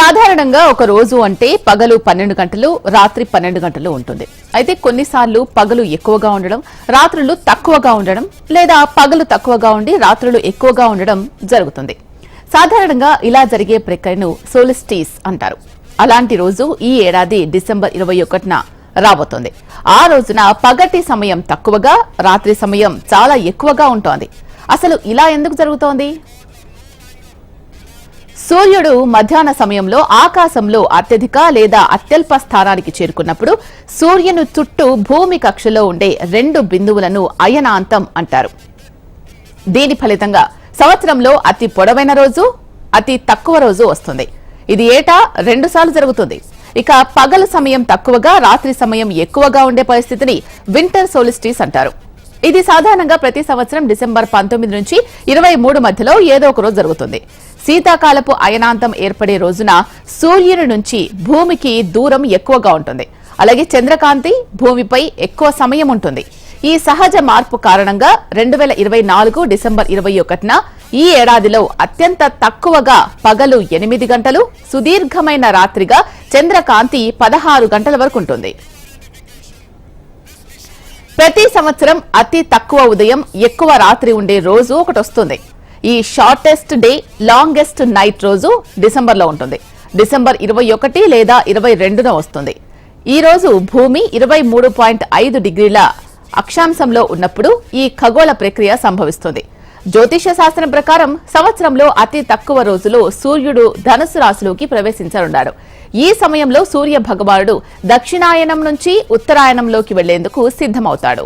సాధారణంగా ఒక రోజు అంటే పగలు 12 గంటలు రాత్రి 12 గంటలు ఉంటుంది. అయితే కొన్నిసార్లు పగలు ఎక్కువగా ఉండడం, రాత్రులు తక్కువగా ఉండడం, లేదా పగలు తక్కువగా ఉండి రాత్రులు ఎక్కువగా ఉండడం జరుగుతుంది. సాధారణంగా ఇలా జరిగే ప్రక్రియను సోలిస్టిస్ అంటారు. అలాంటి రోజు ఈ ఏడాది డిసెంబర్ 21న రాబోతోంది. ఆ రోజున పగటి సమయం తక్కువగా, రాత్రి సమయం చాలా ఎక్కువగా ఉంటోంది. అసలు ఇలా ఎందుకు జరుగుతోంది? సూర్యుడు మధ్యాహ్న సమయంలో ఆకాశంలో అత్యధిక లేదా అత్యల్ప స్థానానికి చేరుకున్నప్పుడు సూర్యుని చుట్టూ భూమి కక్షలో ఉండే 2 బిందువులను అయనాంతం అంటారు. దీని ఫలితంగా సంవత్సరంలో అతి పొడవైన రోజు, అతి తక్కువ రోజు వస్తుంది. ఇది ఏటా 2 సార్లు జరుగుతుంది. ఇక పగలు సమయం తక్కువగా, రాత్రి సమయం ఎక్కువగా ఉండే పరిస్థితిని వింటర్ సోలిస్టిస్ అంటారు. ఇది సాధారణంగా ప్రతి సంవత్సరం డిసెంబర్ 19 నుంచి 23 మధ్యలో ఏదో ఒక రోజు జరుగుతుంది. శీతాకాలపు అయనాంతం ఏర్పడే రోజున సూర్యుని నుంచి భూమికి దూరం ఎక్కువగా ఉంటుంది. అలాగే చంద్రకాంతి భూమిపై ఎక్కువ సమయం ఉంటుంది. ఈ సహజ మార్పు కారణంగా 2024 డిసెంబర్ 21న ఈ ఏడాదిలో అత్యంత తక్కువగా పగలు 8 గంటలు, సుదీర్ఘమైన రాత్రిగా చంద్రకాంతి 16 గంటల వరకు ఉంటుంది. ప్రతి సంవత్సరం అతి తక్కువ ఉదయం, ఎక్కువ రాత్రి ఉండే రోజు ఒకటి వస్తుంది. ఈ షార్టెస్ట్ డే, లాంగెస్ట్ నైట్ రోజు డిసెంబర్లో ఉంటుంది. డిసెంబర్ 21 లేదా 22న వస్తుంది. ఈ రోజు భూమి 23.5 డిగ్రీల అక్షాంశంలో ఉన్నప్పుడు ఈ ఖగోళ ప్రక్రియ సంభవిస్తుంది. జ్యోతిష శాస్త్రం ప్రకారం సంవత్సరంలో అతి తక్కువ రోజులో సూర్యుడు ధనుసు రాశిలోకి ప్రవేశించనున్నాడు. ఈ సమయంలో సూర్య భగవానుడు దక్షిణాయనం నుంచి ఉత్తరాయణంలోకి వెళ్లేందుకు సిద్ధమవుతాడు.